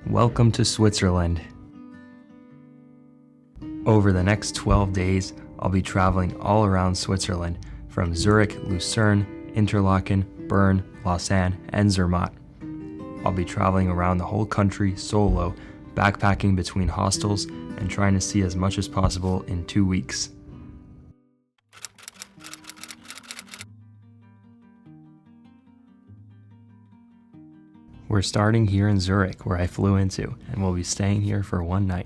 Welcome to Switzerland. Over the next 12 days, I'll be traveling all around Switzerland, from Zurich, Lucerne, Interlaken, Bern, Lausanne, and Zermatt. I'll be traveling around the whole country solo, backpacking between hostels, and trying to see as much as possible in 2 weeks. We're starting here in Zurich, where I flew into, and we'll be staying here for one night.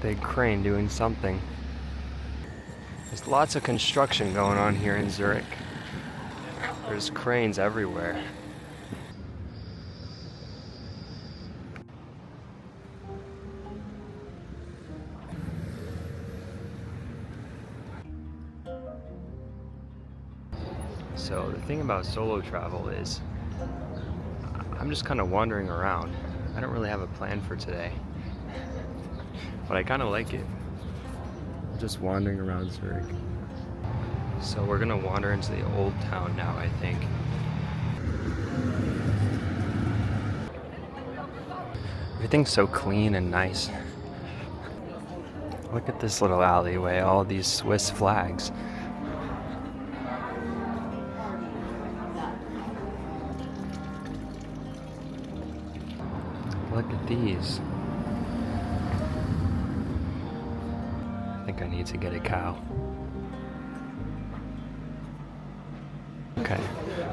Big crane doing something. There's lots of construction going on here in Zurich. There's cranes everywhere. So the thing about solo travel is I'm just kind of wandering around. I don't really have a plan for today, but I kind of like it. I'm just wandering around Zurich. So we're gonna wander into the old town now, I think. Everything's so clean and nice. Look at this little alleyway, all these Swiss flags. Look at these. I think I need to get a cow. Okay,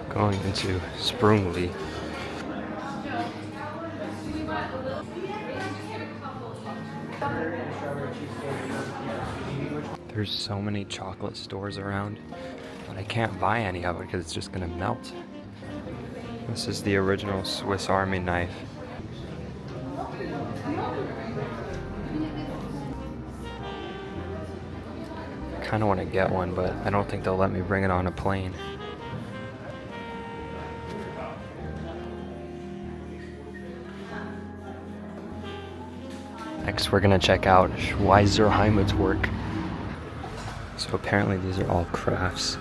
going into Sprungli. There's so many chocolate stores around, but I can't buy any of it because it's just gonna melt. This is the original Swiss Army knife. I kind of want to get one, but I don't think they'll let me bring it on a plane. Next, we're gonna check out Schweizer Heimatwerk. So apparently these are all crafts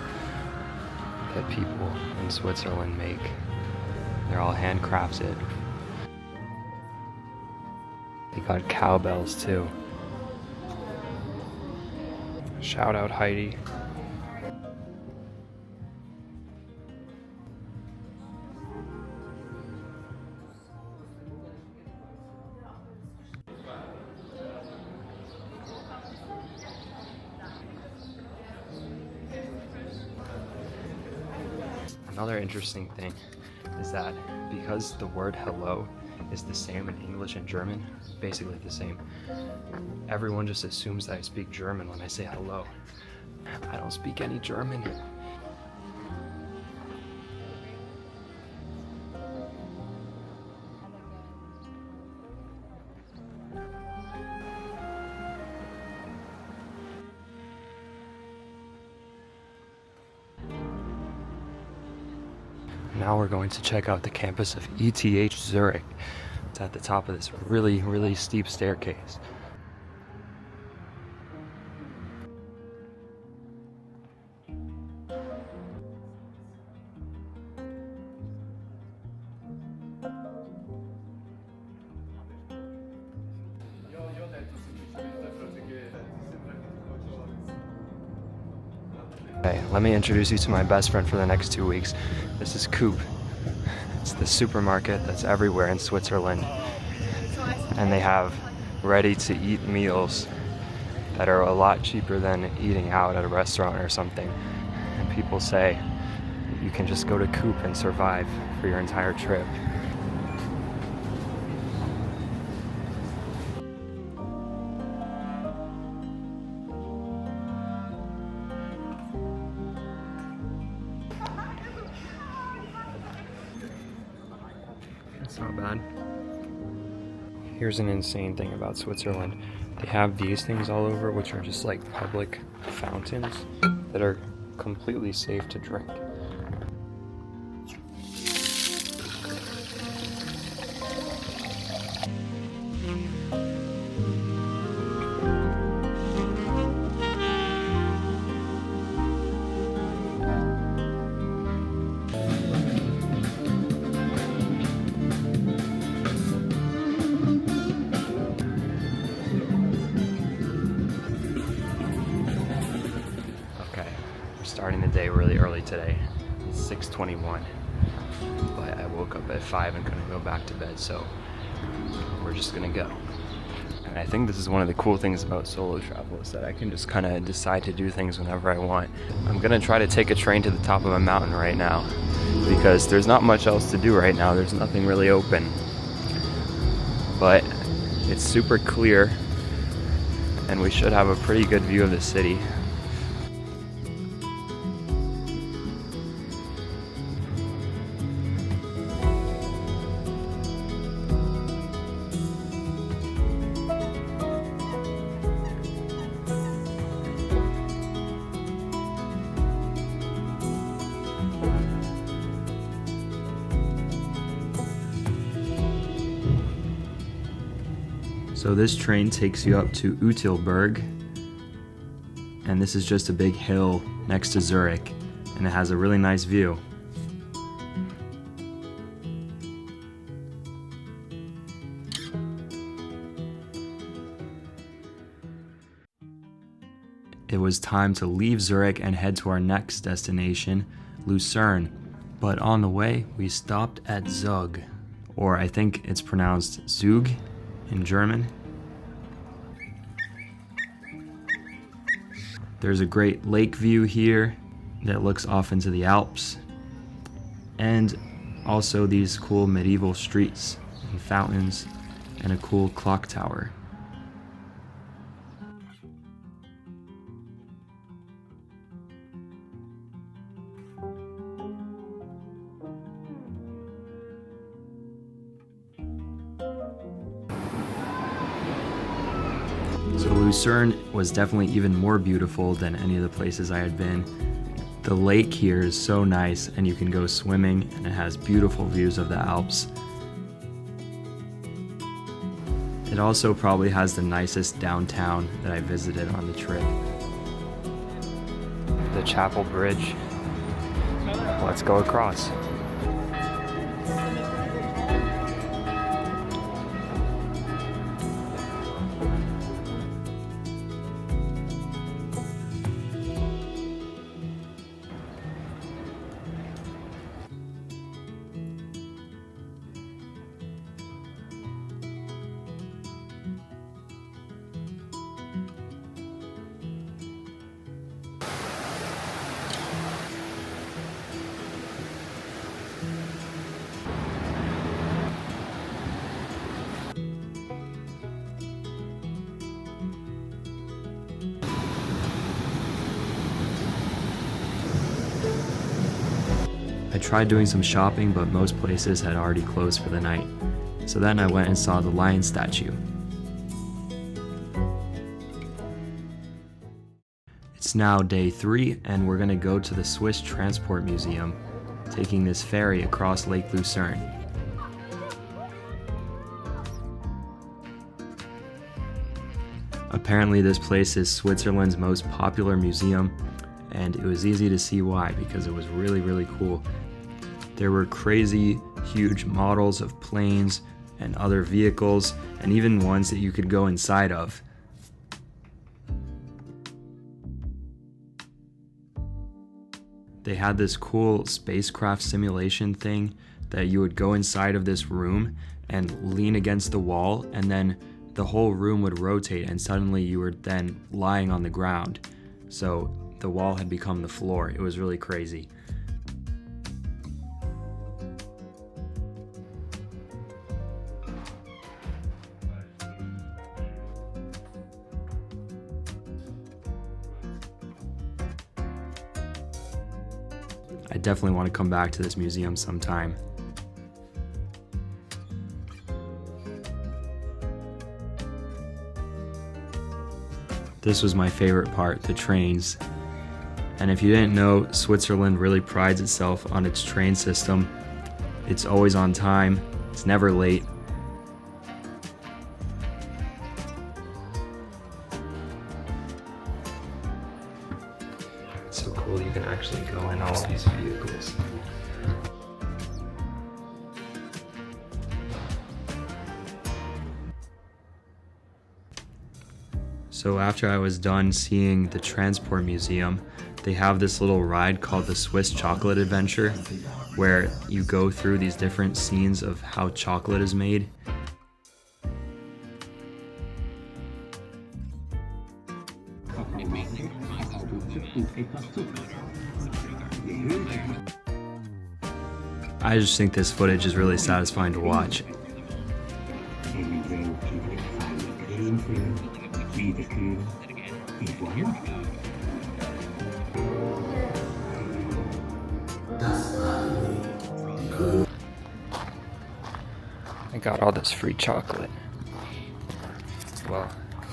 that people in Switzerland make. They're all handcrafted. They got cowbells too. Shout out Heidi. Another interesting thing is that because the word hello is the same in English and German, basically the same, everyone just assumes that I speak German when I say hello. I don't speak any German. Now we're going to check out the campus of ETH Zurich. It's at the top of this really, really steep staircase. Okay, let me introduce you to my best friend for the next 2 weeks. This is Coop. It's the supermarket that's everywhere in Switzerland. And they have ready-to-eat meals that are a lot cheaper than eating out at a restaurant or something. And people say you can just go to Coop and survive for your entire trip. That's not bad. Here's an insane thing about Switzerland. They have these things all over, which are just like public fountains that are completely safe to drink. starting the day really early today. It's 6:21, but I woke up at 5 and couldn't go back to bed, so we're just gonna go. And I think this is one of the cool things about solo travel, is that I can just kind of decide to do things whenever I want. I'm gonna try to take a train to the top of a mountain right now, because there's not much else to do right now. There's nothing really open, but it's super clear and we should have a pretty good view of the city. So this train takes you up to Utilberg, and this is just a big hill next to Zurich, and it has a really nice view. It was time to leave Zurich and head to our next destination, Lucerne, but on the way we stopped at Zug, or I think it's pronounced Zug in German. There's a great lake view here that looks off into the Alps, and also these cool medieval streets and fountains and a cool clock tower. So Lucerne was definitely even more beautiful than any of the places I had been. The lake here is so nice, and you can go swimming, and it has beautiful views of the Alps. It also probably has the nicest downtown that I visited on the trip. The Chapel Bridge. Let's go across. I tried doing some shopping, but most places had already closed for the night. So then I went and saw the lion statue. It's now day 3, and we're gonna go to the Swiss Transport Museum, taking this ferry across Lake Lucerne. Apparently this place is Switzerland's most popular museum, and it was easy to see why, because it was really, really cool. There were crazy, huge models of planes and other vehicles, and even ones that you could go inside of. They had this cool spacecraft simulation thing that you would go inside of this room and lean against the wall, and then the whole room would rotate, and suddenly you were then lying on the ground. So the wall had become the floor. It was really crazy. I definitely want to come back to this museum sometime. This was my favorite part, the trains. And if you didn't know, Switzerland really prides itself on its train system. It's always on time, it's never late. It's so cool, you can actually go in all these vehicles. So after I was done seeing the Transport Museum, they have this little ride called the Swiss Chocolate Adventure, where you go through these different scenes of how chocolate is made. I just think this footage is really satisfying to watch. I got all this free chocolate. Well,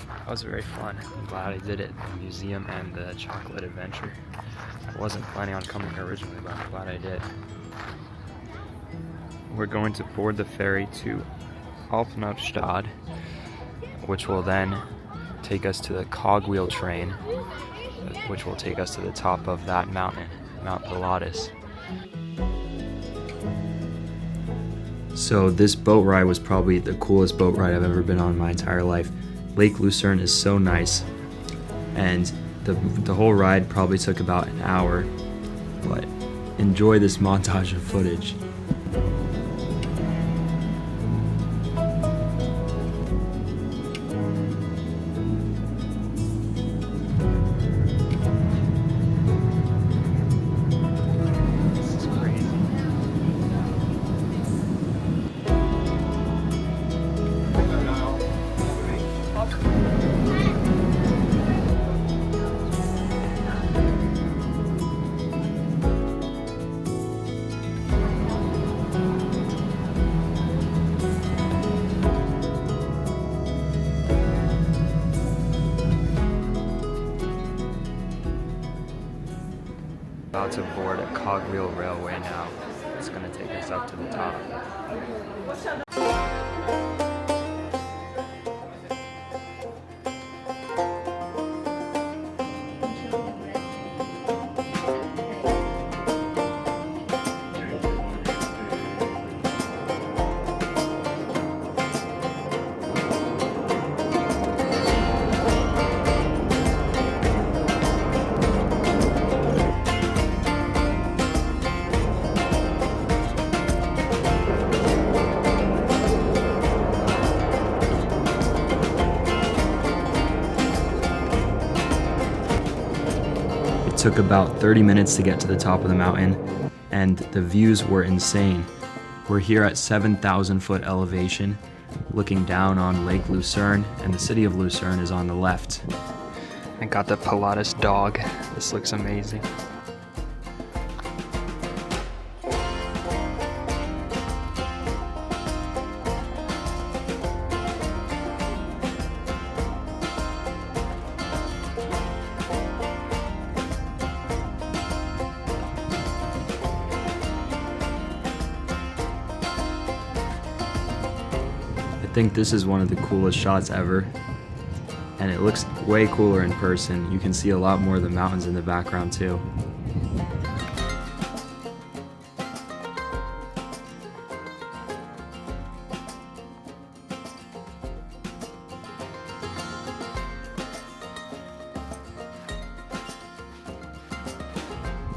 that was very fun. I'm glad I did it. The museum and the chocolate adventure. I wasn't planning on coming here originally, but I'm glad I did. We're going to board the ferry to Alpenhauptstadt, which will then take us to the cogwheel train, which will take us to the top of that mountain, Mount Pilatus. So this boat ride was probably the coolest boat ride I've ever been on in my entire life. Lake Lucerne is so nice, and the whole ride probably took about an hour, but enjoy this montage of footage. About to board a cogwheel railway now. It's going to take us up to the top. It took about 30 minutes to get to the top of the mountain, and the views were insane. We're here at 7,000 foot elevation, looking down on Lake Lucerne, and the city of Lucerne is on the left. I got the pilatus dog. This looks amazing. I think this is one of the coolest shots ever, and it looks way cooler in person. You can see a lot more of the mountains in the background too.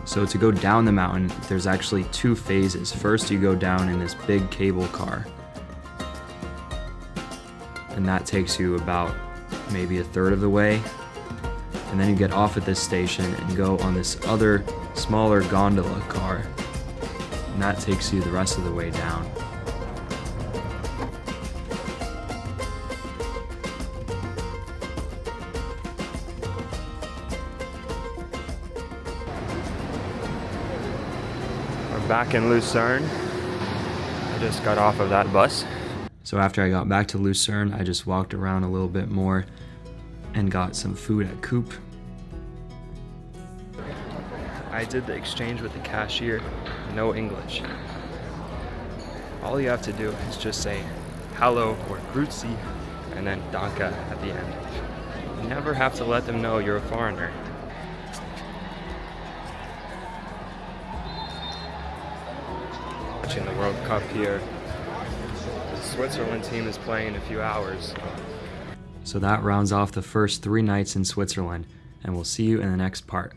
So to go down the mountain, there's actually two phases. First, you go down in this big cable car, and that takes you about maybe a third of the way. And then you get off at this station and go on this other smaller gondola car, and that takes you the rest of the way down. We're back in Lucerne. I just got off of that bus. So after I got back to Lucerne, I just walked around a little bit more and got some food at Coop. I did the exchange with the cashier, no English. All you have to do is just say hello or grüezi and then danke at the end. You never have to let them know you're a foreigner. Watching the World Cup here. The Switzerland team is playing in a few hours. So that rounds off the first 3 nights in Switzerland, and we'll see you in the next part.